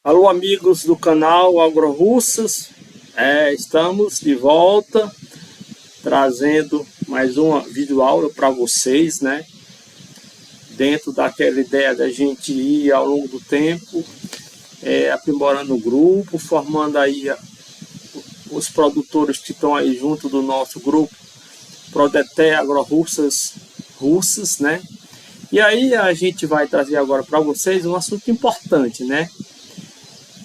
Alô, amigos do canal AgroRussas, estamos de volta trazendo mais uma videoaula para vocês, né? Dentro daquela ideia da gente ir ao longo do tempo, aprimorando o grupo, formando aí os produtores que estão aí junto do nosso grupo Prodeté AgroRussas, né? E aí a gente vai trazer agora para vocês um assunto importante, né?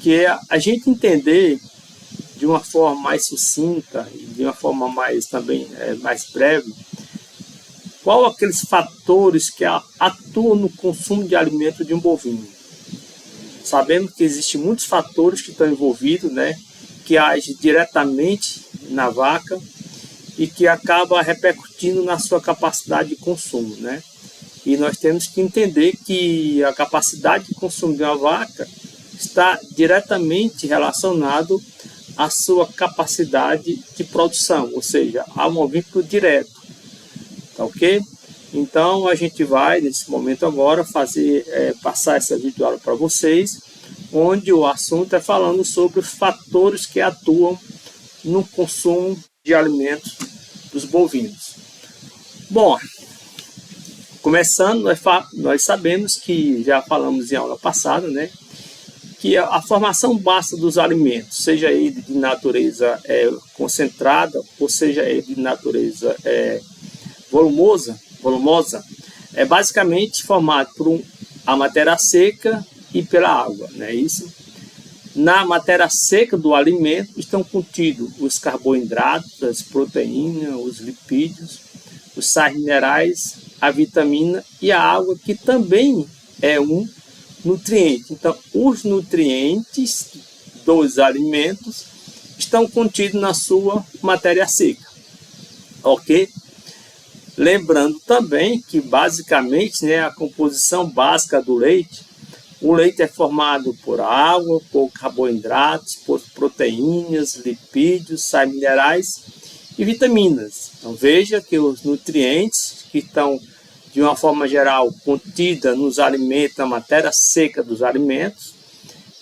Que é a gente entender de uma forma mais sucinta e de uma forma mais também mais breve qual aqueles fatores que atuam no consumo de alimento de um bovino. Sabemos que existem muitos fatores que estão envolvidos, né, que agem diretamente na vaca e que acaba repercutindo na sua capacidade de consumo, né? E nós temos que entender que a capacidade de consumo de uma vaca está diretamente relacionado à sua capacidade de produção, ou seja, há um vínculo direto, tá ok? Então a gente vai nesse momento agora passar essa videoaula para vocês, onde o assunto é falando sobre os fatores que atuam no consumo de alimentos dos bovinos. Bom, começando, nós sabemos que já falamos em aula passada, né, que a formação básica dos alimentos, seja ele de natureza concentrada, ou seja ele de natureza volumosa, é basicamente formado por a matéria seca e pela água, não é isso? Na matéria seca do alimento estão contidos os carboidratos, as proteínas, os lipídios, os sais minerais, a vitamina e a água, que também é um nutriente. Então, os nutrientes dos alimentos estão contidos na sua matéria seca, ok? Lembrando também que, basicamente, né, a composição básica do leite, o leite é formado por água, por carboidratos, por proteínas, lipídios, sais minerais e vitaminas. Então, veja que os nutrientes que estão, de uma forma geral, contida nos alimentos, na matéria seca dos alimentos,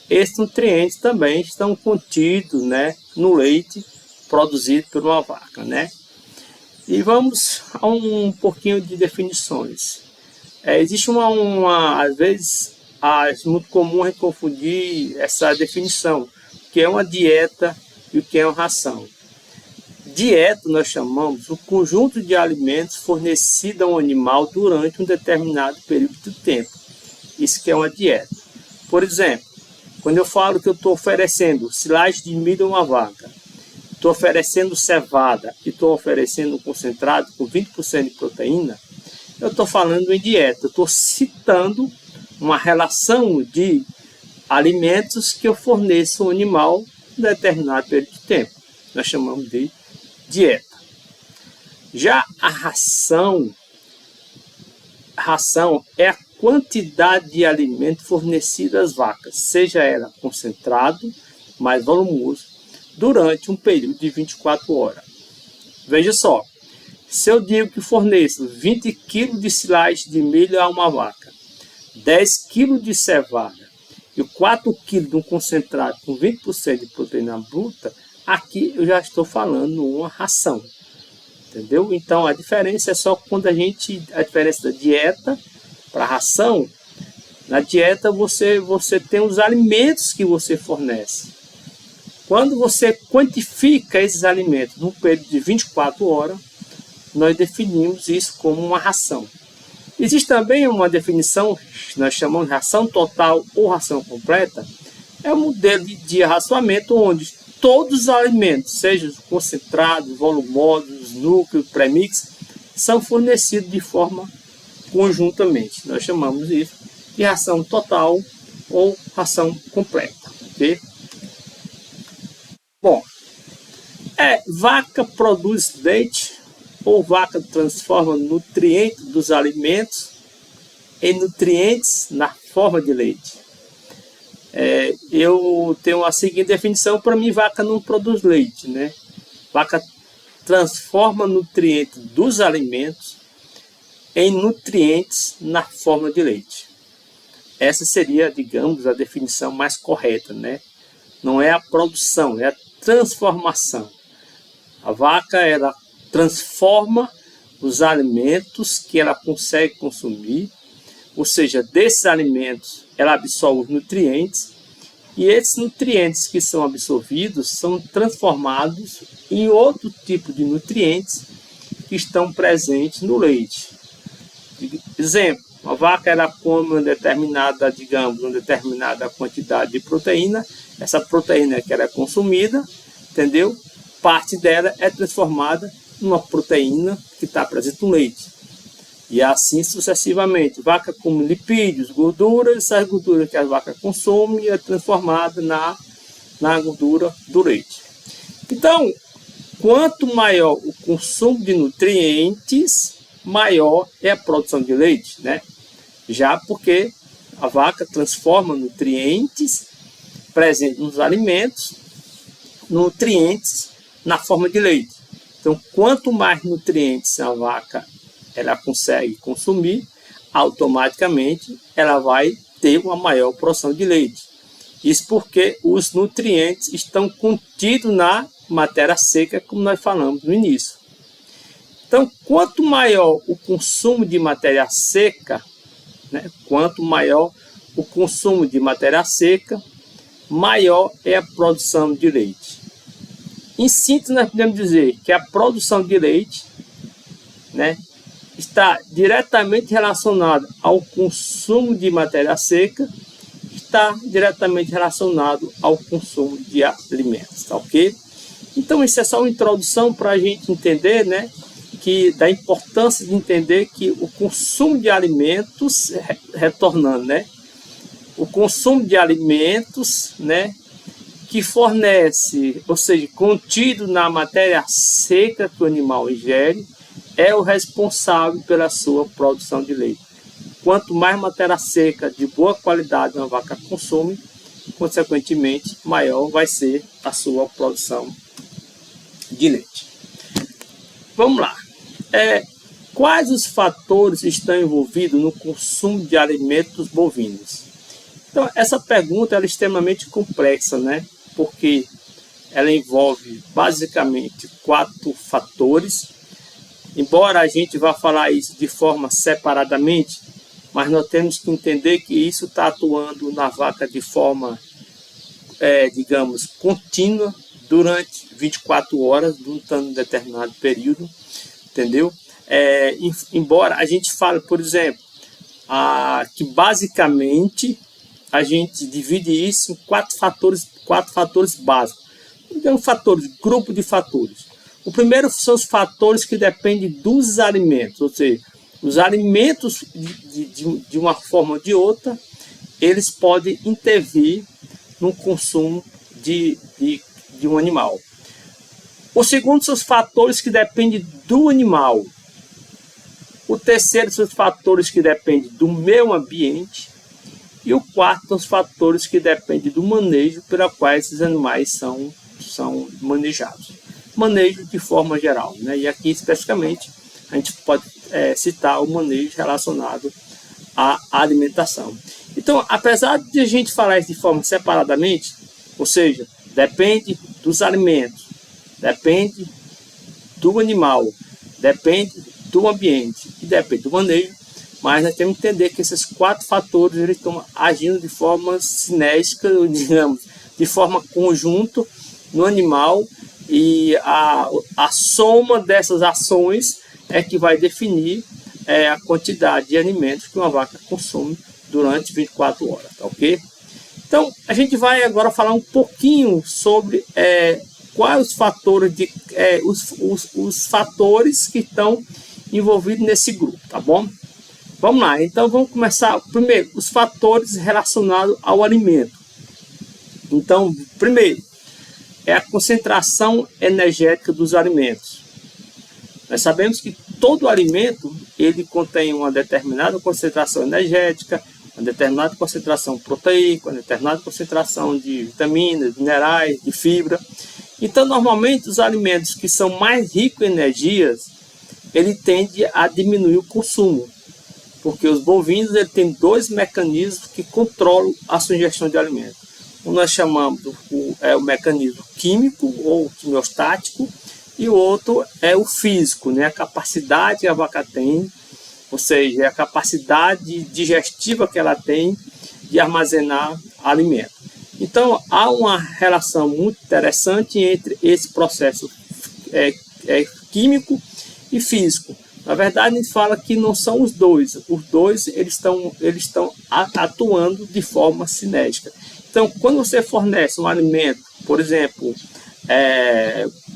esses nutrientes também estão contidos, né, no leite produzido por uma vaca, né? E vamos a um pouquinho de definições. Existe às vezes, é muito comum a gente confundir essa definição, que é uma dieta e o que é uma ração. Dieta nós chamamos o conjunto de alimentos fornecido a um animal durante um determinado período de tempo. Isso que é uma dieta. Por exemplo, quando eu falo que eu estou oferecendo silagem de milho a uma vaca, estou oferecendo cevada e estou oferecendo um concentrado com 20% de proteína, eu estou falando em dieta. Eu estou citando uma relação de alimentos que eu forneço ao animal em determinado período de tempo. Nós chamamos de dieta. Já a ração é a quantidade de alimento fornecido às vacas, seja ela concentrado, mais volumoso, durante um período de 24 horas. Veja só, se eu digo que forneço 20 kg de silagem de milho a uma vaca, 10 kg de cevada e 4 kg de um concentrado com 20% de proteína bruta, aqui eu já estou falando uma ração, entendeu? Então a diferença é só quando a diferença da dieta para a ração. Na dieta você tem os alimentos que você fornece. Quando você quantifica esses alimentos num período de 24 horas, nós definimos isso como uma ração. Existe também uma definição que nós chamamos de ração total ou ração completa. É um modelo de racionamento onde todos os alimentos, sejam os concentrados, volumosos, núcleos, premix, são fornecidos de forma conjuntamente. Nós chamamos isso de ração total ou ração completa. Okay? Bom, vaca produz leite ou vaca transforma nutrientes dos alimentos em nutrientes na forma de leite. Eu tenho a seguinte definição: para mim, vaca não produz leite, né? Vaca transforma nutrientes dos alimentos em nutrientes na forma de leite. essa seria, digamos, a definição mais correta, né? Não é a produção, é a transformação. A vaca, ela transforma os alimentos que ela consegue consumir, ou seja, desses alimentos ela absorve os nutrientes, e esses nutrientes que são absorvidos são transformados em outro tipo de nutrientes que estão presentes no leite. Exemplo, a vaca ela come uma determinada, digamos, uma determinada quantidade de proteína, essa proteína que ela é consumida, entendeu? Parte dela é transformada numa proteína que está presente no leite. E assim sucessivamente. Vaca come lipídios, gorduras, essa gordura que a vaca consome é transformada na gordura do leite. Então, quanto maior o consumo de nutrientes, maior é a produção de leite, né? Já porque a vaca transforma nutrientes presentes nos alimentos, nutrientes na forma de leite. Então, quanto mais nutrientes a vaca ela consegue consumir, automaticamente ela vai ter uma maior produção de leite. Isso porque os nutrientes estão contidos na matéria seca, como nós falamos no início. Então, quanto maior o consumo de matéria seca, né, quanto maior o consumo de matéria seca, maior é a produção de leite. Em síntese, nós podemos dizer que a produção de leite, né, está diretamente relacionado ao consumo de matéria seca, está diretamente relacionado ao consumo de alimentos, tá ok? Então isso é só uma introdução para a gente entender, né, que da importância de entender que o consumo de alimentos, retornando, né, o consumo de alimentos, né, que fornece, ou seja, contido na matéria seca que o animal ingere, é o responsável pela sua produção de leite. Quanto mais matéria seca de boa qualidade uma vaca consome, consequentemente, maior vai ser a sua produção de leite. Vamos lá. Quais os fatores estão envolvidos no consumo de alimentos bovinos? Então, essa pergunta é extremamente complexa, né? Porque ela envolve basicamente 4 fatores. Embora a gente vá falar isso de forma separadamente, mas nós temos que entender que isso está atuando na vaca de forma, digamos, contínua durante 24 horas, durante um determinado período, entendeu? Embora a gente fale, por exemplo, que basicamente a gente divide isso em 4 fatores básicos. Então, grupo de fatores. O primeiro são os fatores que dependem dos alimentos, ou seja, os alimentos de uma forma ou de outra, eles podem intervir no consumo de um animal. O segundo são os fatores que dependem do animal. O terceiro são os fatores que dependem do meio ambiente. E o quarto são os fatores que dependem do manejo pelo qual esses animais são manejados. Manejo de forma geral, né? E aqui especificamente a gente pode citar o manejo relacionado à alimentação. Então, apesar de a gente falar isso de forma separadamente, ou seja, depende dos alimentos, depende do animal, depende do ambiente e depende do manejo, mas nós temos que entender que esses 4 fatores eles estão agindo de forma sinérgica, digamos, de forma conjunta no animal, e a soma dessas ações é que vai definir a quantidade de alimentos que uma vaca consome durante 24 horas, tá ok? Então, a gente vai agora falar um pouquinho sobre quais os fatores, os fatores que estão envolvidos nesse grupo, tá bom? Vamos lá, então vamos começar. Primeiro, os fatores relacionados ao alimento. Então, primeiro, é a concentração energética dos alimentos. Nós sabemos que todo alimento ele contém uma determinada concentração energética, uma determinada concentração proteica, uma determinada concentração de vitaminas, minerais, de fibra. Então, normalmente, os alimentos que são mais ricos em energias, ele tende a diminuir o consumo. Porque os bovinos ele tem dois mecanismos que controlam a sua ingestão de alimento. Um nós chamamos o mecanismo químico ou quimiostático, e o outro é o físico, né? A capacidade que a vaca tem, ou seja, a capacidade digestiva que ela tem de armazenar alimento. Então, há uma relação muito interessante entre esse processo químico e físico. Na verdade, a gente fala que não são os dois eles estão atuando de forma sinérgica. Então, quando você fornece um alimento, por exemplo,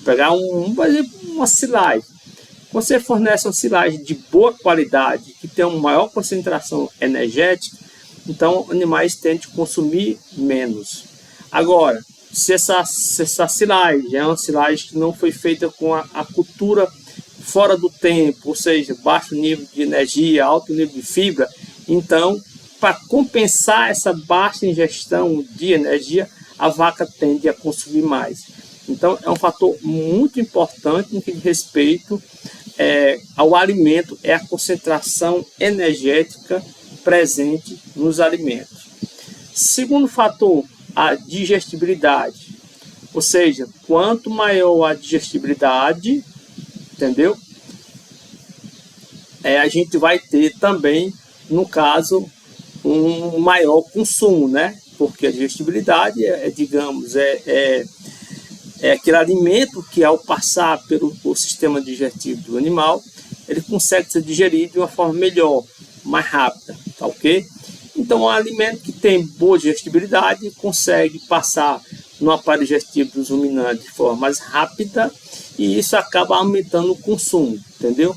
pegar uma silagem, quando você fornece uma silagem de boa qualidade, que tem uma maior concentração energética, então os animais tendem a consumir menos. Agora, se essa silagem é uma silagem que não foi feita com a cultura fora do tempo, ou seja, baixo nível de energia, alto nível de fibra, então, para compensar essa baixa ingestão de energia, a vaca tende a consumir mais. Então, é um fator muito importante no que diz respeito ao alimento, é a concentração energética presente nos alimentos. Segundo fator, a digestibilidade. Ou seja, quanto maior a digestibilidade, entendeu? A gente vai ter também, no caso, um maior consumo, né? Porque a digestibilidade digamos, aquele alimento que, ao passar pelo sistema digestivo do animal, ele consegue ser digerido de uma forma melhor, mais rápida, tá ok? Então, um alimento que tem boa digestibilidade consegue passar no aparelho digestivo dos ruminantes de forma mais rápida, e isso acaba aumentando o consumo, entendeu?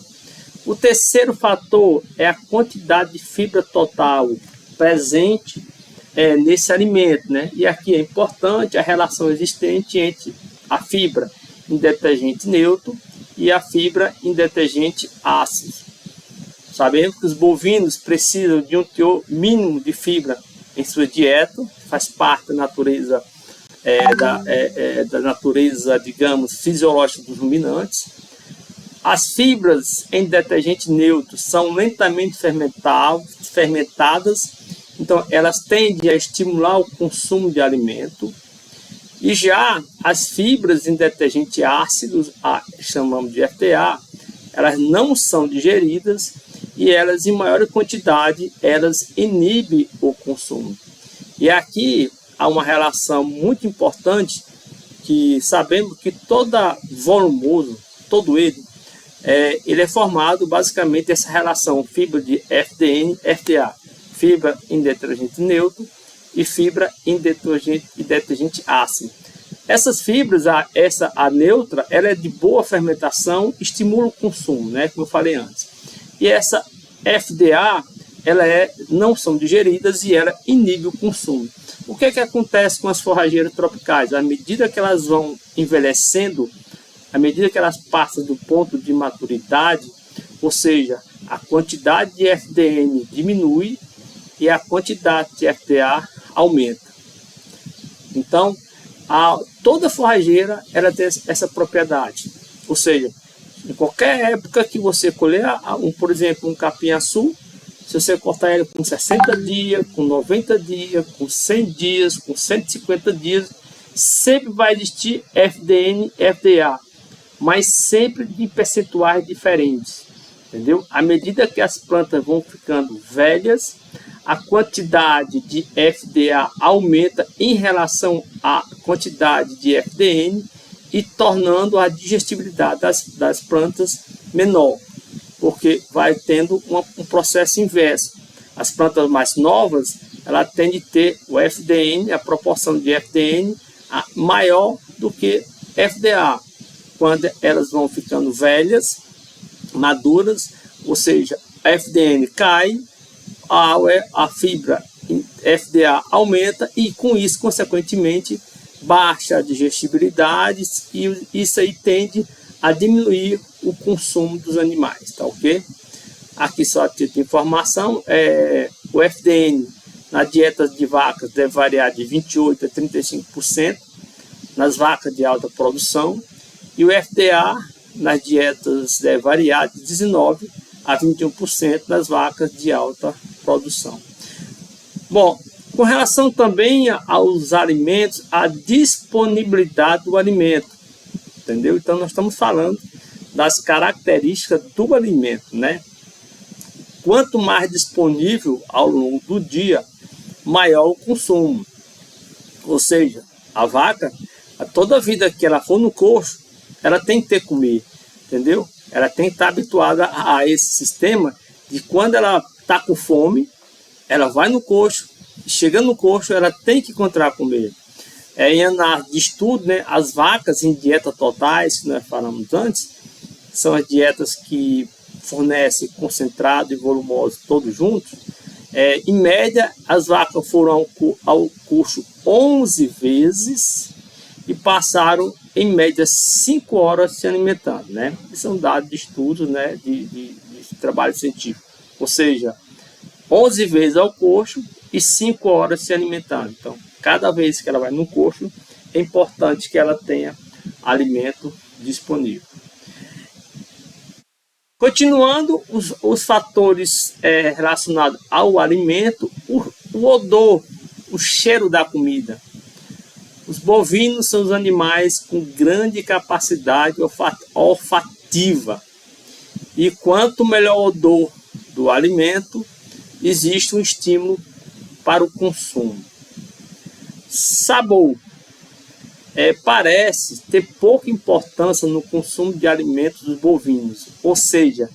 O terceiro fator é a quantidade de fibra total presente nesse alimento, né? E aqui é importante a relação existente entre a fibra em detergente neutro e a fibra em detergente ácido. Sabemos que os bovinos precisam de um teor mínimo de fibra em sua dieta, faz parte da natureza, da natureza, digamos, fisiológica dos ruminantes. As fibras em detergente neutro são lentamente fermentadas, então elas tendem a estimular o consumo de alimento. E já as fibras em detergente ácido, chamamos de FDA, elas não são digeridas e elas, em maior quantidade, elas inibem o consumo. E aqui há uma relação muito importante, que sabemos que todo volumoso, todo ele é formado basicamente dessa relação fibra de FDN e FDA, fibra em detergente neutro e fibra em detergente ácido. Essas fibras, a neutra, ela é de boa fermentação, estimula o consumo, né, como eu falei antes. E essa FDA, não são digeridas e ela inibe o consumo. O que acontece com as forrageiras tropicais? À medida que elas vão envelhecendo, à medida que elas passam do ponto de maturidade, ou seja, a quantidade de FDN diminui e a quantidade de FDA aumenta. Então, toda forrageira ela tem essa propriedade. Ou seja, em qualquer época que você colher, por exemplo, um capim-açu, se você cortar ele com 60 dias, com 90 dias, com 100 dias, com 150 dias, sempre vai existir FDN e FDA, mas sempre de percentuais diferentes, entendeu? À medida que as plantas vão ficando velhas, a quantidade de FDA aumenta em relação à quantidade de FDN e tornando a digestibilidade das plantas menor, porque vai tendo um processo inverso. As plantas mais novas, ela tende a ter o FDN, a proporção de FDN maior do que FDA. Quando elas vão ficando velhas, maduras, ou seja, a FDN cai, a fibra FDA aumenta e com isso, consequentemente, baixa a digestibilidade e isso aí tende a diminuir o consumo dos animais, tá ok? Aqui só a título de informação, o FDN na dieta de vacas deve variar de 28% a 35% nas vacas de alta produção e o FDA nas dietas deve variar de 19% a 21% nas vacas de alta produção. Bom, com relação também aos alimentos, a disponibilidade do alimento, entendeu? Então nós estamos falando das características do alimento, né? Quanto mais disponível ao longo do dia, maior o consumo. Ou seja, a vaca, toda a vida que ela for no coxo, ela tem que ter comer, entendeu? Ela tem que estar habituada a esse sistema de quando ela está com fome, ela vai no coxo, chegando no coxo, ela tem que encontrar comer. Em análise de estudo, né, as vacas em dieta totais, que nós falamos antes, são as dietas que fornecem concentrado e volumoso todos juntos. Em média, as vacas foram ao coxo 11 vezes e passaram, em média, 5 horas se alimentando, né? Isso é um dado de estudo, né, de trabalho científico. Ou seja, 11 vezes ao coxo e 5 horas se alimentando. Então, cada vez que ela vai no coxo, é importante que ela tenha alimento disponível. Continuando, os fatores relacionados ao alimento, o odor, o cheiro da comida. Os bovinos são os animais com grande capacidade olfativa. E quanto melhor o odor do alimento, existe um estímulo para o consumo. Sabor. Parece ter pouca importância no consumo de alimentos dos bovinos. Ou seja,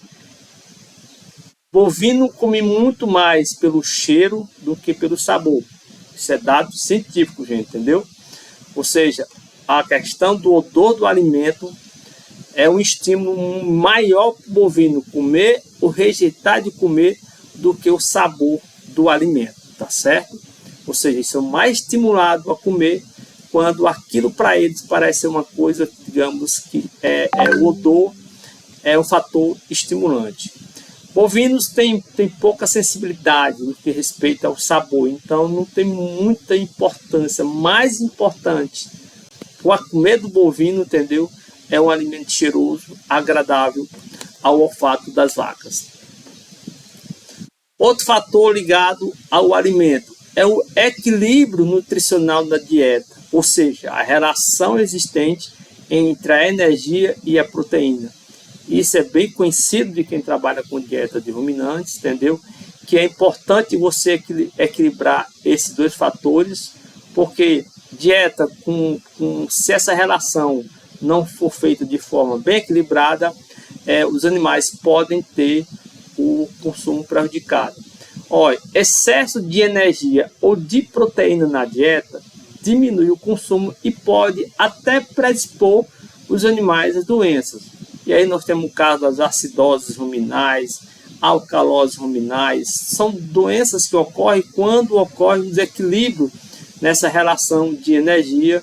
bovino come muito mais pelo cheiro do que pelo sabor. Isso é dado científico, gente, entendeu? Ou seja, a questão do odor do alimento é um estímulo maior para o bovino comer ou rejeitar de comer do que o sabor do alimento, tá certo? Ou seja, eles são mais estimulados a comer quando aquilo para eles parece ser uma coisa, digamos, que o odor é um fator estimulante. Bovinos têm pouca sensibilidade no que respeita ao sabor, então não tem muita importância. Mais importante para comer do bovino, entendeu? É um alimento cheiroso, agradável ao olfato das vacas. Outro fator ligado ao alimento é o equilíbrio nutricional da dieta, ou seja, a relação existente entre a energia e a proteína. Isso é bem conhecido de quem trabalha com dieta de ruminantes, entendeu? Que é importante você equilibrar esses dois fatores, porque dieta, se essa relação não for feita de forma bem equilibrada, os animais podem ter o consumo prejudicado. Olha, excesso de energia ou de proteína na dieta diminui o consumo e pode até predispor os animais às doenças. E aí nós temos o caso das acidoses ruminais, alcaloses ruminais. São doenças que ocorrem quando ocorre um desequilíbrio nessa relação de energia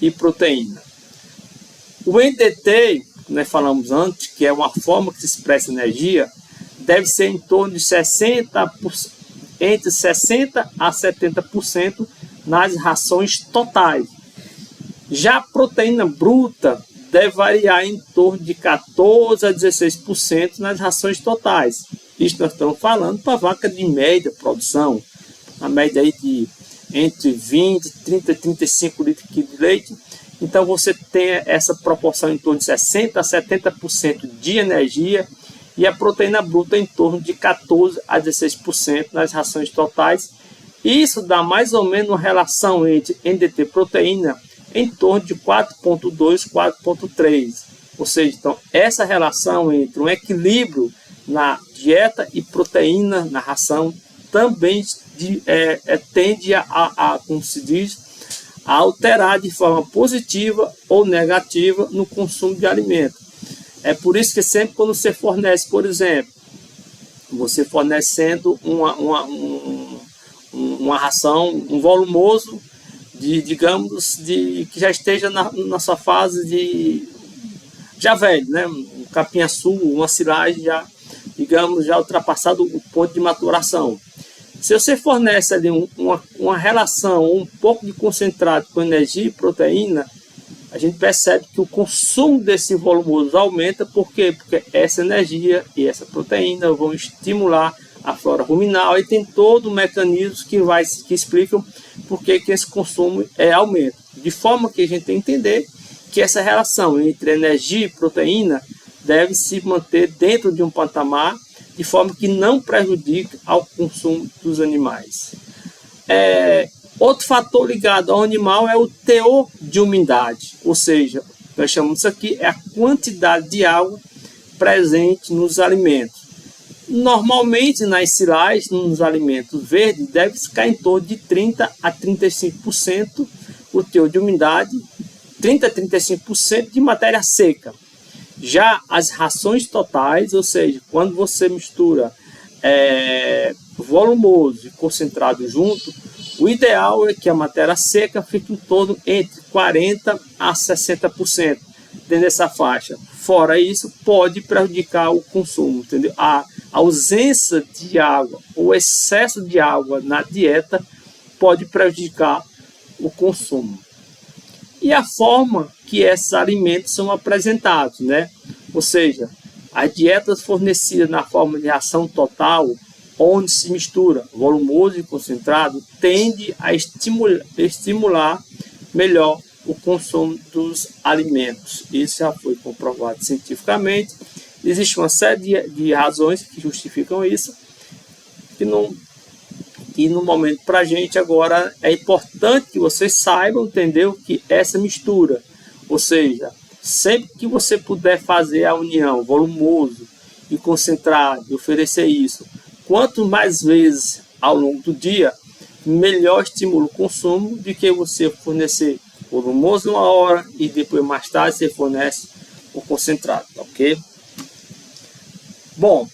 e proteína. O NDT, nós falamos antes, que é uma forma que se expressa energia, deve ser em torno de entre 60% a 70% nas rações totais. Já a proteína bruta deve variar em torno de 14% a 16% nas rações totais. Isso nós estamos falando para vaca de média produção, a média aí de entre 20, 30 e 35 litros de leite. Então você tem essa proporção em torno de 60% a 70% de energia e a proteína bruta em torno de 14% a 16% nas rações totais. Isso dá mais ou menos uma relação entre NDT e proteína em torno de 4,2, 4,3. Ou seja, então, essa relação entre um equilíbrio na dieta e proteína na ração também tende como se diz, a alterar de forma positiva ou negativa no consumo de alimento. É por isso que sempre quando você fornece, por exemplo, você fornecendo uma ração, um volumoso, digamos, que já esteja na sua fase já velho, né? Um capinha-açu, uma silagem já, digamos, já ultrapassado o ponto de maturação. Se você fornece ali uma relação, um pouco de concentrado com energia e proteína, a gente percebe que o consumo desse volumoso aumenta. Por quê? Porque essa energia e essa proteína vão estimular a flora ruminal, e tem todo um mecanismo que explicam por que esse consumo aumenta. De forma que a gente tem que entender que essa relação entre energia e proteína deve se manter dentro de um patamar, de forma que não prejudique ao consumo dos animais. Outro fator ligado ao animal é o teor de umidade, ou seja, nós chamamos isso aqui a quantidade de água presente nos alimentos. Normalmente nas silagens, nos alimentos verdes, deve ficar em torno de 30 a 35% o teor de umidade, 30 a 35% de matéria seca. Já as rações totais, ou seja, quando você mistura volumoso e concentrado junto, o ideal é que a matéria seca fique em torno entre 40 a 60% dentro dessa faixa. Fora isso, pode prejudicar o consumo, entendeu? A ausência de água ou excesso de água na dieta pode prejudicar o consumo. E a forma que esses alimentos são apresentados, né? Ou seja, as dietas fornecidas na forma de ração total, onde se mistura volumoso e concentrado, tende a estimular melhor o consumo dos alimentos. Isso já foi comprovado cientificamente. Existe uma série de razões que justificam isso, e no momento para a gente agora é importante que vocês saibam, entendeu, que essa mistura, ou seja, sempre que você puder fazer a união volumoso e concentrado e oferecer isso, quanto mais vezes ao longo do dia, melhor estimula o consumo do que você fornecer volumoso numa hora e depois mais tarde você fornece o concentrado, ok? Bom,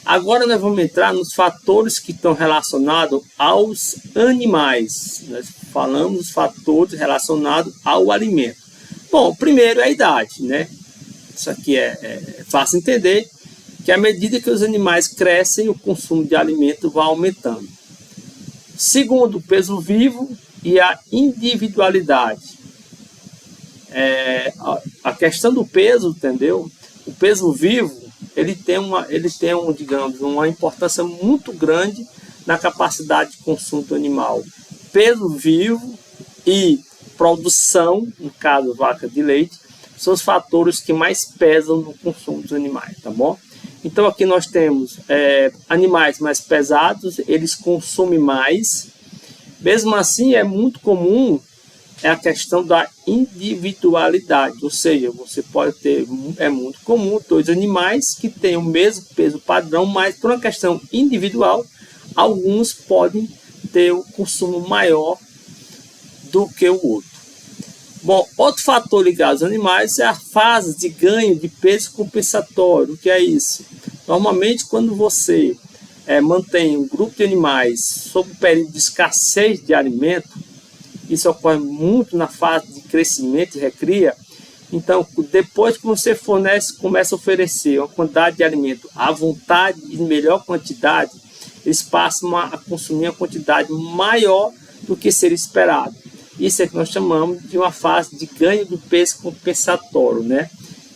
agora nós vamos entrar nos fatores que estão relacionados aos animais. Nós falamos dos fatores relacionados ao alimento. Bom, primeiro é a idade, né? Isso aqui é fácil entender, que à medida que os animais crescem, o consumo de alimento vai aumentando. Segundo, o peso vivo e a individualidade. A questão do peso, entendeu? O peso vivo, ele tem digamos, uma importância muito grande na capacidade de consumo do animal. Peso vivo e produção, no caso vaca de leite, são os fatores que mais pesam no consumo dos animais, tá bom? Então aqui nós temos animais mais pesados, eles consomem mais. Mesmo assim, é muito comum a questão da individualidade, ou seja, você pode ter, é muito comum, dois animais que têm o mesmo peso padrão, mas por uma questão individual, alguns podem ter um consumo maior do que o outro. Bom, outro fator ligado aos animais é a fase de ganho de peso compensatório. O que é isso? Normalmente, quando você mantém um grupo de animais sob o período de escassez de alimento, isso ocorre muito na fase de crescimento e recria. Então, depois que você começa a oferecer uma quantidade de alimento à vontade e em melhor quantidade, eles passam a consumir uma quantidade maior do que seria esperado. Isso é que nós chamamos de uma fase de ganho do peso compensatório, né?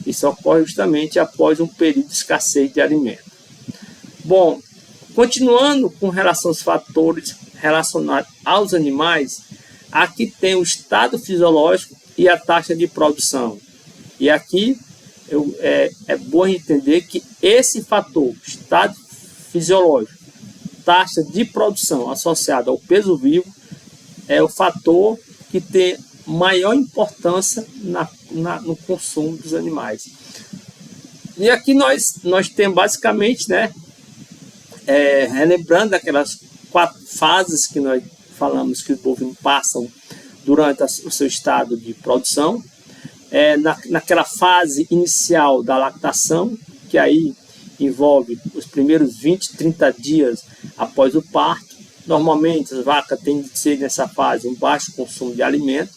Isso ocorre justamente após um período de escassez de alimento. Bom, continuando com relação aos fatores relacionados aos animais, aqui tem o estado fisiológico e a taxa de produção. E aqui é bom entender que esse fator, estado fisiológico, taxa de produção associada ao peso vivo, é o fator que tem maior importância no consumo dos animais. E aqui nós temos basicamente, né, relembrando aquelas 4 fases que nós falamos que os bovinos passam durante o seu estado de produção. Naquela fase inicial da lactação, que aí envolve os primeiros 20, 30 dias após o parto. Normalmente as vacas têm de ser nessa fase um baixo consumo de alimento,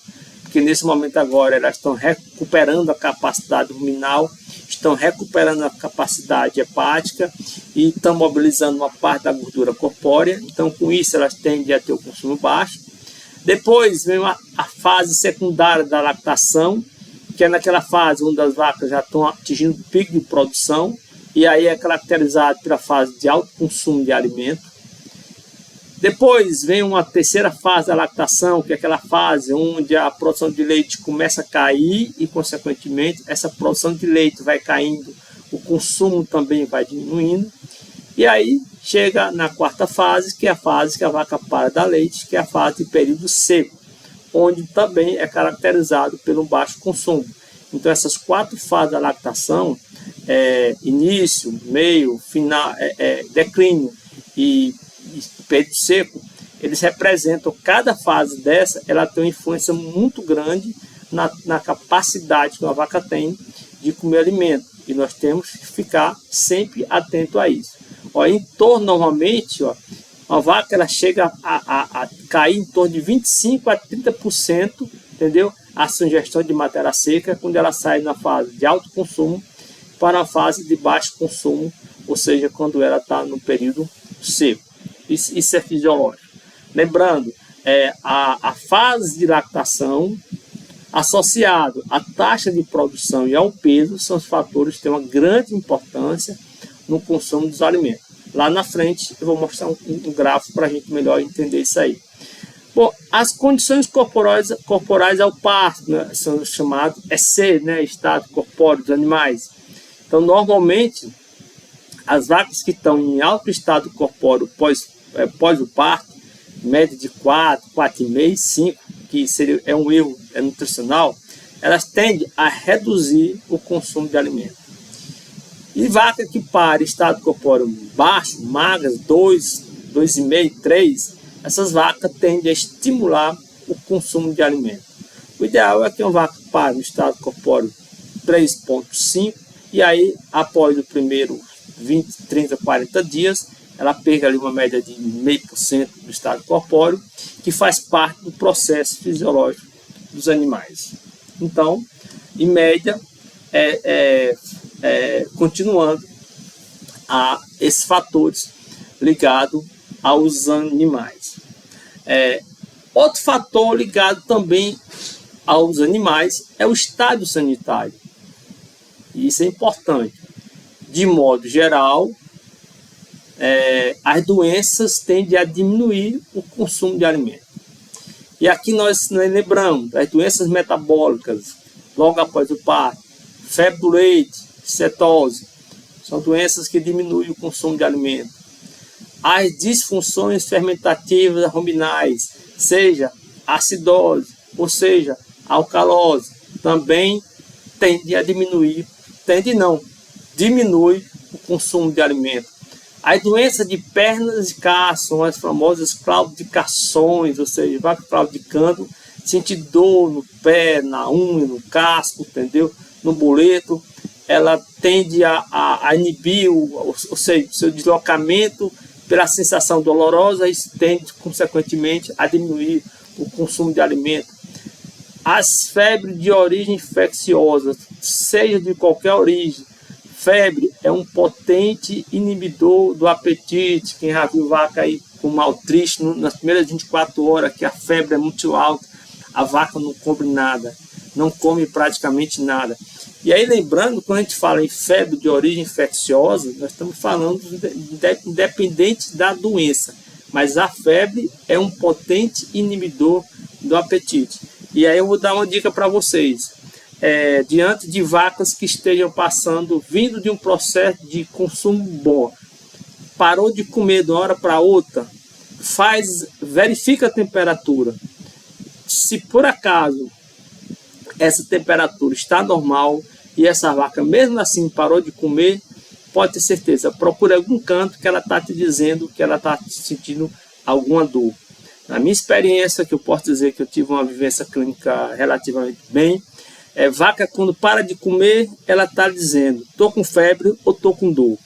porque nesse momento agora elas estão recuperando a capacidade ruminal, estão recuperando a capacidade hepática e estão mobilizando uma parte da gordura corpórea. Então com isso elas tendem a ter o consumo baixo. Depois vem a fase secundária da lactação, que é naquela fase onde as vacas já estão atingindo o pico de produção, e aí é caracterizado pela fase de alto consumo de alimento. Depois vem uma terceira fase da lactação, que é aquela fase onde a produção de leite começa a cair e, consequentemente, essa produção de leite vai caindo, o consumo também vai diminuindo. E aí chega na quarta fase, que é a fase que a vaca para dar leite, que é a fase de período seco, onde também é caracterizado pelo baixo consumo. Então, essas 4 fases da lactação, início, meio, final, declínio e período seco, eles representam, cada fase dessa, ela tem uma influência muito grande na capacidade que a vaca tem de comer alimento. E nós temos que ficar sempre atento a isso. Ó, em torno, normalmente, ó, a vaca ela chega a cair em torno de 25% a 30%, entendeu? A sua ingestão de matéria seca, quando ela sai na fase de alto consumo para a fase de baixo consumo, ou seja, quando ela está no período seco. Isso é fisiológico. Lembrando, a fase de lactação associado à taxa de produção e ao peso são os fatores que têm uma grande importância no consumo dos alimentos. Lá na frente eu vou mostrar um gráfico para a gente melhor entender isso aí. Bom, as condições corporais ao parto, né, são chamadas EC, né, estado corpóreo dos animais. Então, normalmente, as vacas que estão em alto estado corpóreo pós o parto, média de 4, 4,5, 5, que é um erro nutricional, elas tendem a reduzir o consumo de alimento. E vaca que para estado corpóreo baixo, magras, 2, 2,5, 3, essas vacas tendem a estimular o consumo de alimento. O ideal é que uma vaca pare no estado corpóreo 3,5 e aí, após o primeiro 20, 30, 40 dias, ela perca ali uma média de 0,5% do estado corpóreo, que faz parte do processo fisiológico dos animais. Então, em média, continuando a esses fatores ligados aos animais. Outro fator ligado também aos animais é o estado sanitário. E isso é importante. De modo geral, as doenças tendem a diminuir o consumo de alimento. E aqui nós lembramos das doenças metabólicas logo após o parto, febre do leite, cetose, são doenças que diminuem o consumo de alimento. As disfunções fermentativas ruminais, seja acidose, ou seja, alcalose, também tendem a diminuir, diminui o consumo de alimento. As doenças de pernas e casco são as famosas claudicações, ou seja, vai claudicando, sentir dor no pé, na unha, no casco, entendeu? No boleto, ela tende a inibir, ou seja, o seu deslocamento pela sensação dolorosa, isso tende, consequentemente, a diminuir o consumo de alimento. As febres de origem infecciosa, seja de qualquer origem, febre é um potente inibidor do apetite. Quem já viu vaca aí com maltriste nas primeiras 24 horas, que a febre é muito alta, a vaca não come nada, não come praticamente nada. E aí, lembrando, quando a gente fala em febre de origem infecciosa, nós estamos falando independente da doença, mas a febre é um potente inibidor do apetite. E aí eu vou dar uma dica para vocês. Diante de vacas que estejam vindo de um processo de consumo bom, parou de comer de uma hora para outra, verifica a temperatura. Se por acaso essa temperatura está normal e essa vaca mesmo assim parou de comer, pode ter certeza, procure algum canto que ela está te dizendo que ela está sentindo alguma dor. Na minha experiência, que eu posso dizer que eu tive uma vivência clínica relativamente bem, vaca quando para de comer, ela está dizendo, estou com febre ou estou com dor.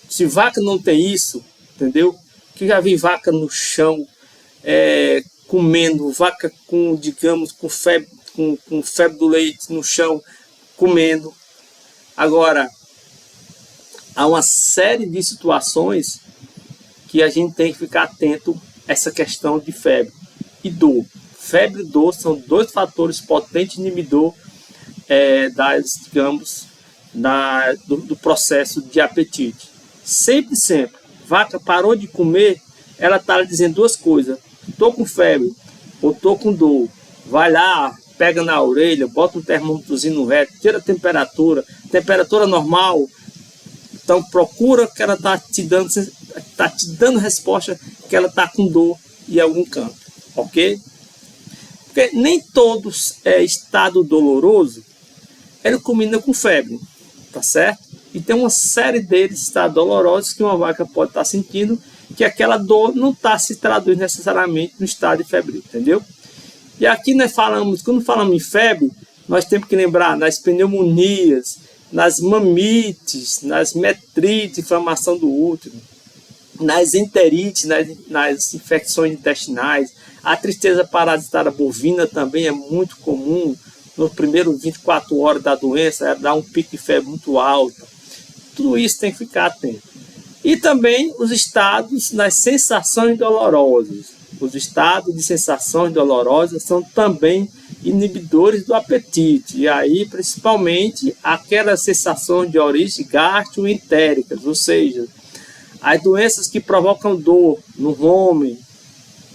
Se vaca não tem isso, entendeu? Que já vi vaca no chão, comendo, vaca com, digamos, com febre do leite no chão, comendo. Agora, há uma série de situações que a gente tem que ficar atento a essa questão de febre. e dor. Febre e dor são dois fatores potentes inibidor do processo de apetite. Sempre. Vaca parou de comer, ela está dizendo duas coisas. Estou com febre ou estou com dor. Vai lá, pega na orelha, bota um termômetrozinho no reto, tira a temperatura normal. Então procura que ela está te dando resposta que ela está com dor em algum canto, ok? Porque nem todos estado doloroso ele combina com febre, tá certo? E tem uma série deles estados dolorosos que uma vaca pode estar sentindo, que aquela dor não está se traduz necessariamente no estado de febre, entendeu? E aqui nós falamos, quando falamos em febre, nós temos que lembrar nas pneumonias, nas mamites, nas metrites, inflamação do útero, nas enterites, nas infecções intestinais. A tristeza parasitária bovina também é muito comum. Nos primeiros 24 horas da doença, dá um pico de febre muito alto. Tudo isso tem que ficar atento. E também os estados nas sensações dolorosas. Os estados de sensações dolorosas são também inibidores do apetite. E aí, principalmente, aquelas sensações de origem gastroentéricas, ou seja, as doenças que provocam dor no homem,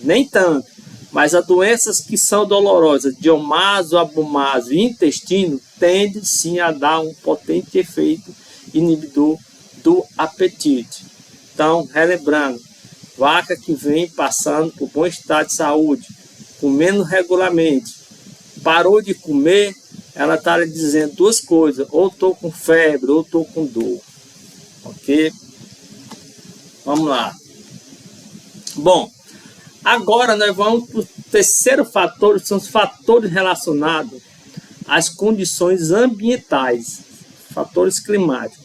nem tanto, mas as doenças que são dolorosas, diomaso, abomaso e intestino, tendem sim a dar um potente efeito inibidor do apetite. Então, relembrando, vaca que vem passando por bom estado de saúde, comendo regularmente, parou de comer, ela está lhe dizendo duas coisas: ou estou com febre, ou estou com dor. Ok? Vamos lá. Bom, agora nós vamos para o terceiro fator, que são os fatores relacionados às condições ambientais, fatores climáticos.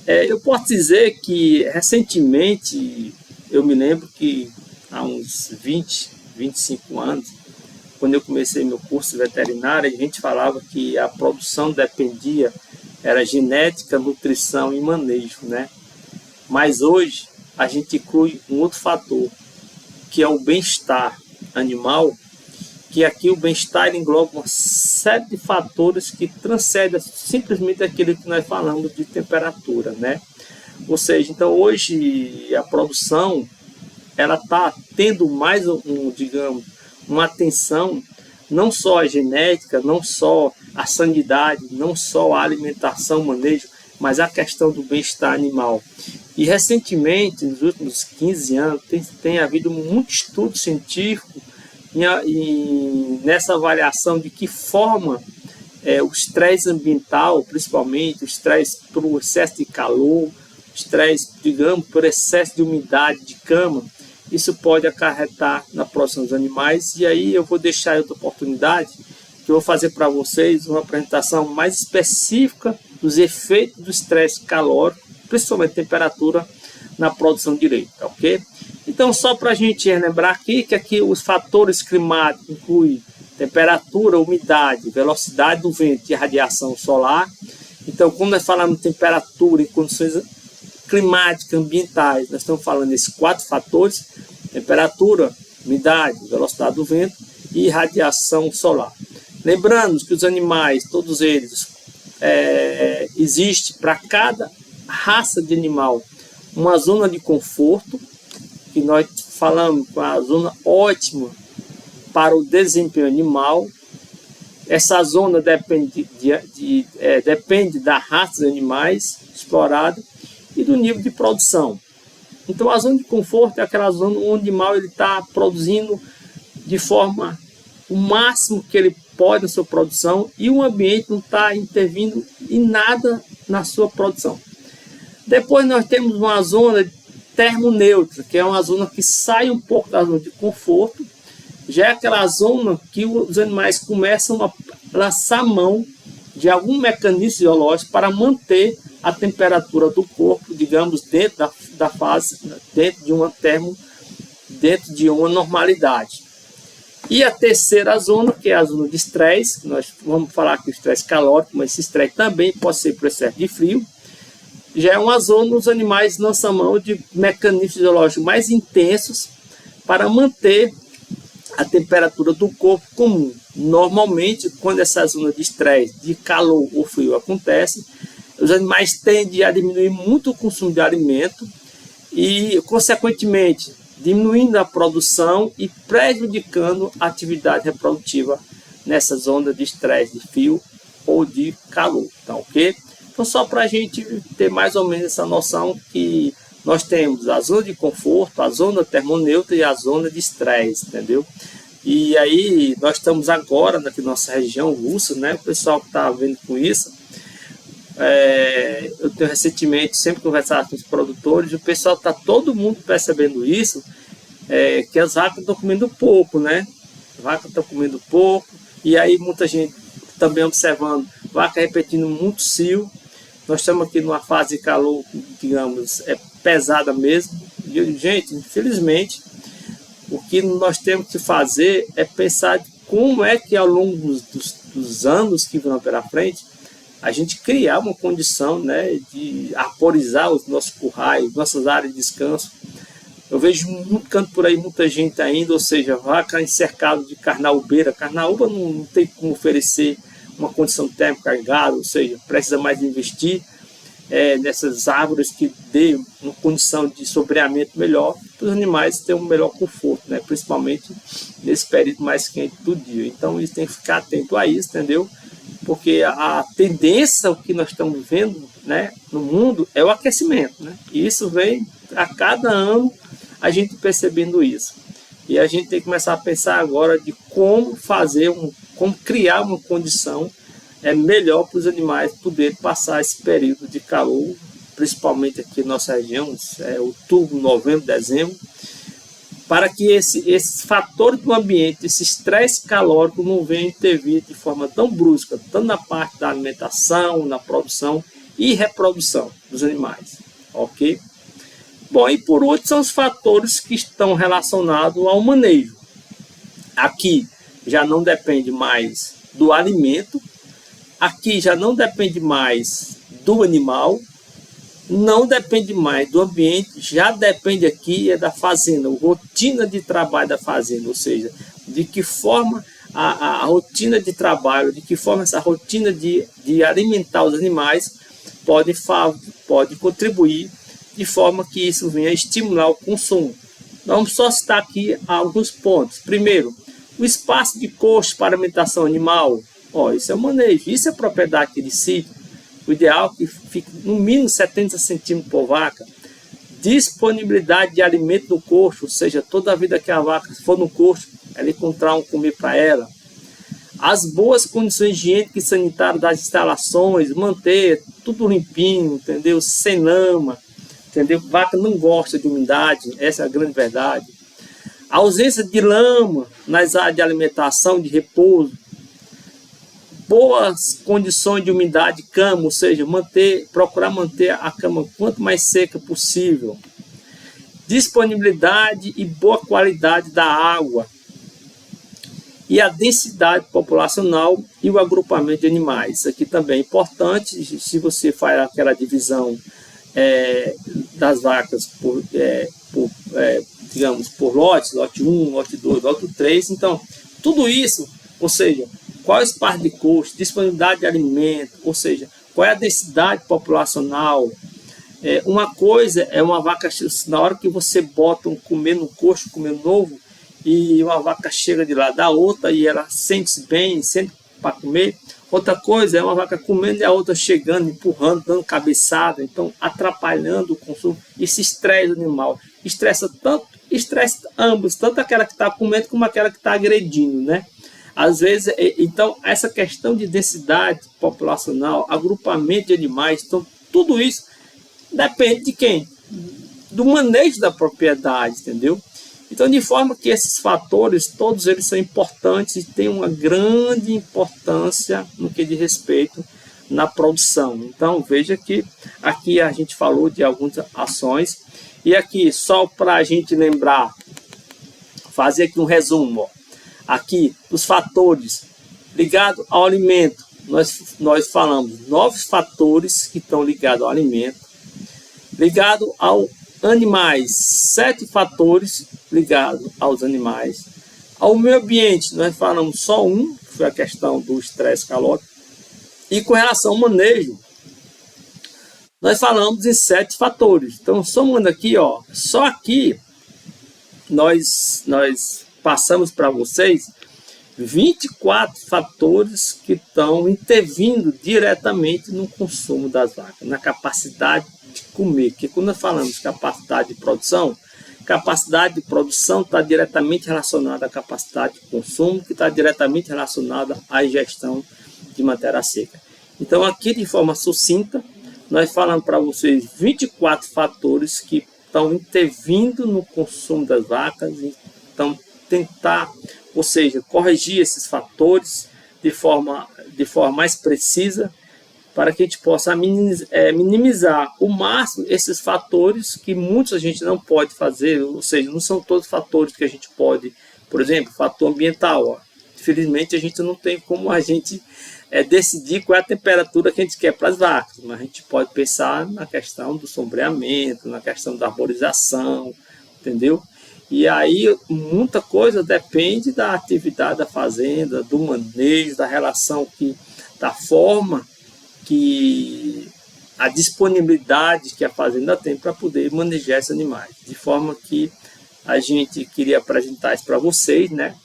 Eu posso dizer que recentemente, eu me lembro que há uns 25 anos, quando eu comecei meu curso veterinário, a gente falava que a produção dependia, era genética, nutrição e manejo, né? Mas hoje a gente inclui um outro fator, que é o bem-estar animal, que aqui o bem-estar engloba uma série de fatores que transcendem simplesmente aquilo que nós falamos de temperatura, né? Ou seja, então hoje a produção ela está tendo mais uma atenção não só à genética, não só à sanidade, não só à alimentação, manejo, mas a questão do bem-estar animal. E recentemente, nos últimos 15 anos, tem havido muito estudo científico nessa avaliação de que forma o estresse ambiental, principalmente o estresse por excesso de calor, o estresse, digamos, por excesso de umidade de cama, isso pode acarretar na produção dos animais. E aí eu vou deixar outra oportunidade, que eu vou fazer para vocês uma apresentação mais específica dos efeitos do estresse calórico, principalmente temperatura, na produção de leite, ok? Então, só para a gente relembrar aqui, que aqui os fatores climáticos incluem temperatura, umidade, velocidade do vento e radiação solar. Então, quando nós falamos de temperatura e condições climáticas, ambientais, nós estamos falando desses 4 fatores: temperatura, umidade, velocidade do vento e radiação solar. Lembrando que os animais, todos eles, existe para cada raça de animal uma zona de conforto, que nós falamos com a zona ótima para o desempenho animal. Essa zona depende da raça dos animais explorados e do nível de produção. Então a zona de conforto é aquela zona onde o animal está produzindo de forma o máximo que ele pode na sua produção e o ambiente não está intervindo em nada na sua produção. Depois nós temos uma zona termoneutra, que é uma zona que sai um pouco da zona de conforto, já é aquela zona que os animais começam a lançar mão de algum mecanismo biológico para manter a temperatura do corpo, digamos, dentro da fase, dentro de uma normalidade. E a terceira zona, que é a zona de estresse, que nós vamos falar que o estresse calórico, mas esse estresse também pode ser por excesso de frio, já é uma zona onde os animais lançam mão de mecanismos fisiológicos mais intensos para manter a temperatura do corpo comum. Normalmente, quando essa zona de estresse, de calor ou frio acontece, os animais tendem a diminuir muito o consumo de alimento e, consequentemente, diminuindo a produção e prejudicando a atividade reprodutiva nessa zona de estresse, de frio ou de calor, tá ok? Então, só para a gente ter mais ou menos essa noção que nós temos a zona de conforto, a zona termoneutra e a zona de estresse, entendeu? E aí, nós estamos agora na nossa região russa, né? O pessoal que está vendo com isso, eu tenho recentemente sempre conversado com os produtores, o pessoal está todo mundo percebendo isso, que as vacas estão comendo pouco, né? As vacas estão comendo pouco, e aí muita gente também observando vaca repetindo muito cio. Nós estamos aqui numa fase de calor, digamos, pesada mesmo. E, gente, infelizmente, o que nós temos que fazer é pensar de como é que ao longo dos anos que vão pela frente, a gente criar uma condição, né, de arborizar os nossos currais, nossas áreas de descanso. Eu vejo muito canto por aí, muita gente ainda, ou seja, vaca encercada de carnaúbeira. Carnaúba não tem como oferecer uma condição térmica carregada, ou seja, precisa mais investir nessas árvores que dê uma condição de sombreamento melhor para os animais terem um melhor conforto, né? Principalmente nesse período mais quente do dia. Então, eles têm que ficar atento a isso, entendeu? Porque a tendência, o que nós estamos vendo, né, no mundo é o aquecimento, né? E isso vem a cada ano a gente percebendo isso. E a gente tem que começar a pensar agora de como fazer, como criar uma condição melhor para os animais poderem passar esse período de calor, principalmente aqui na nossa região, outubro, novembro, dezembro, para que esses fatores do ambiente, esse estresse calórico não venha intervir de forma tão brusca, tanto na parte da alimentação, na produção e reprodução dos animais, ok? Bom, e por último são os fatores que estão relacionados ao manejo. Aqui já não depende mais do alimento, aqui já não depende mais do animal, não depende mais do ambiente, já depende aqui da fazenda, a rotina de trabalho da fazenda, ou seja, de que forma a rotina de trabalho, de que forma essa rotina de alimentar os animais pode contribuir de forma que isso venha estimular o consumo. Vamos só citar aqui alguns pontos. Primeiro, o espaço de coxo para alimentação animal. Isso é o manejo, isso é propriedade de sítio. O ideal é que fique no mínimo 70 centímetros por vaca. Disponibilidade de alimento no coxo, ou seja, toda a vida que a vaca for no coxo, ela encontrar um comer para ela. As boas condições higiênicas e sanitárias das instalações, manter tudo limpinho, entendeu? Sem lama, entendeu? Vaca não gosta de umidade, essa é a grande verdade. A ausência de lama nas áreas de alimentação, de repouso. Boas condições de umidade de cama, ou seja, procurar manter a cama quanto mais seca possível. Disponibilidade e boa qualidade da água. E a densidade populacional e o agrupamento de animais. Isso aqui também é importante, se você faz aquela divisão das vacas digamos, por lotes, lote 1, lote 2, lote 3. Então, tudo isso, ou seja, qual é o espaço de coxo, disponibilidade de alimento, ou seja, qual é a densidade populacional. Uma coisa é uma vaca, na hora que você bota comer no coxo, comer novo, e uma vaca chega de lá da outra e ela sente-se bem, sente para comer. Outra coisa é uma vaca comendo e a outra chegando, empurrando, dando cabeçada, então atrapalhando o consumo. Isso estressa o animal. Estressa ambos, tanto aquela que está comendo como aquela que está agredindo, né? Às vezes, então, essa questão de densidade populacional, agrupamento de animais, então, tudo isso depende de quem? Do manejo da propriedade, entendeu? Então, de forma que esses fatores, todos eles são importantes e têm uma grande importância no que diz respeito na produção. Então, veja que aqui a gente falou de algumas ações. E aqui, só para a gente lembrar, fazer aqui um resumo. Aqui, os fatores ligados ao alimento. Nós falamos 9 fatores que estão ligados ao alimento. Ligado ao animais, 7 fatores ligados aos animais. Ao meio ambiente, nós falamos só que foi a questão do estresse calórico. E com relação ao manejo, nós falamos em 7 fatores. Então, somando aqui, ó, só aqui nós passamos para vocês 24 fatores que estão intervindo diretamente no consumo das vacas, na capacidade de comer. Porque quando nós falamos de capacidade de produção está diretamente relacionada à capacidade de consumo, que está diretamente relacionada à ingestão de matéria seca. Então, aqui de forma sucinta, nós falamos para vocês 24 fatores que estão intervindo no consumo das vacas. Então, tentar, ou seja, corrigir esses fatores de forma mais precisa, para que a gente possa minimizar o máximo esses fatores que muitos a gente não pode fazer, ou seja, não são todos fatores que a gente pode, por exemplo, fator ambiental. Ó. Infelizmente, a gente não tem como a gente decidir qual é a temperatura que a gente quer para as vacas, mas a gente pode pensar na questão do sombreamento, na questão da arborização, entendeu? E aí, muita coisa depende da atividade da fazenda, do manejo, da relação, da forma que a disponibilidade que a fazenda tem para poder manejar esses animais. De forma que a gente queria apresentar isso para vocês, né?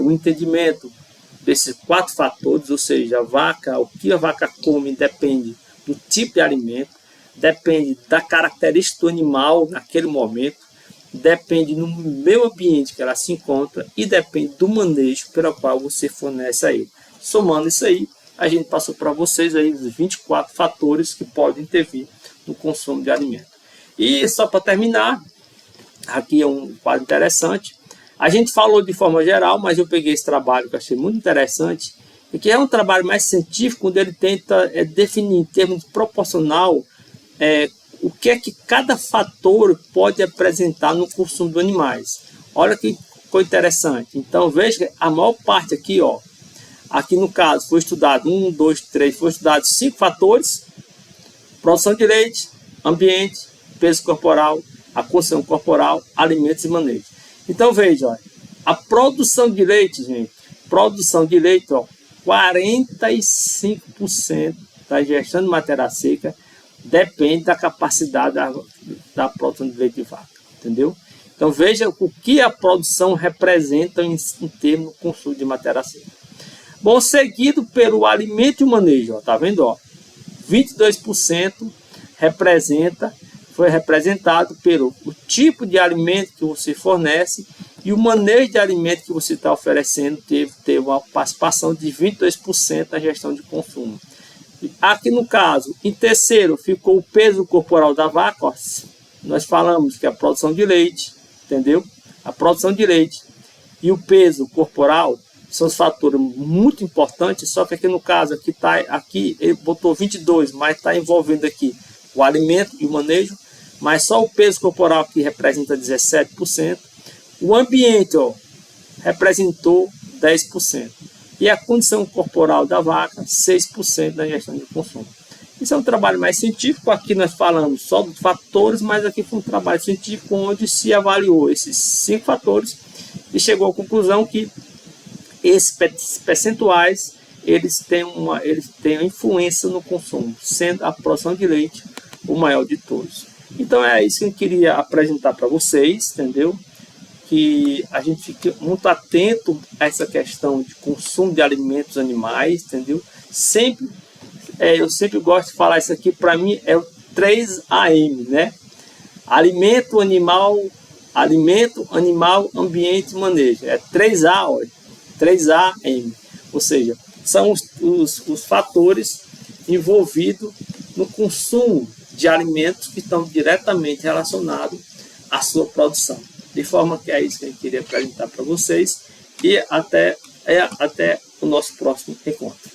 O entendimento desses 4 fatores, ou seja, o que a vaca come depende do tipo de alimento, depende da característica do animal naquele momento, depende do meio ambiente que ela se encontra e depende do manejo pelo qual você fornece a ele. Somando isso aí, a gente passou para vocês aí os 24 fatores que podem intervir no consumo de alimento. E só para terminar, aqui é um quadro interessante. A gente falou de forma geral, mas eu peguei esse trabalho que eu achei muito interessante, e que é um trabalho mais científico, onde ele tenta definir em termos proporcional o que é que cada fator pode apresentar no consumo de animais. Olha que coisa interessante. Então veja que a maior parte aqui, ó, aqui no caso foi estudado 1, 2, 3, foi estudado 5 fatores: produção de leite, ambiente, peso corporal, a construção corporal, alimentos e manejo. Então veja, ó, a produção de leite, gente, ó, 45% da ingestão de matéria seca depende da capacidade da produção de leite de vaca, entendeu? Então veja o que a produção representa em termos de consumo de matéria seca. Bom, seguido pelo alimento e o manejo, ó, tá vendo? Ó, 22% foi representado pelo tipo de alimento que você fornece, e o manejo de alimento que você está oferecendo teve uma participação de 22% na gestão de consumo. Aqui no caso, em terceiro, ficou o peso corporal da vaca. Ó. Nós falamos que a produção de leite, entendeu? A produção de leite e o peso corporal são os fatores muito importantes, só que aqui no caso, aqui ele botou 22, mas está envolvendo aqui o alimento e o manejo, mas só o peso corporal aqui representa 17%. O ambiente, ó, representou 10%. E a condição corporal da vaca, 6% da gestão de consumo. Isso é um trabalho mais científico. Aqui nós falamos só dos fatores, mas aqui foi um trabalho científico onde se avaliou esses 5 fatores e chegou à conclusão que esses percentuais eles têm uma influência no consumo, sendo a produção de leite o maior de todos. Então é isso que eu queria apresentar para vocês, entendeu? Que a gente fique muito atento a essa questão de consumo de alimentos animais, entendeu? Eu sempre gosto de falar isso aqui, para mim é o 3AM, né? Alimento, animal, ambiente e manejo. É 3A, ó, 3AM. Ou seja, são os fatores envolvidos no consumo de alimentos que estão diretamente relacionados à sua produção. De forma que é isso que eu queria apresentar para vocês, e até o nosso próximo encontro.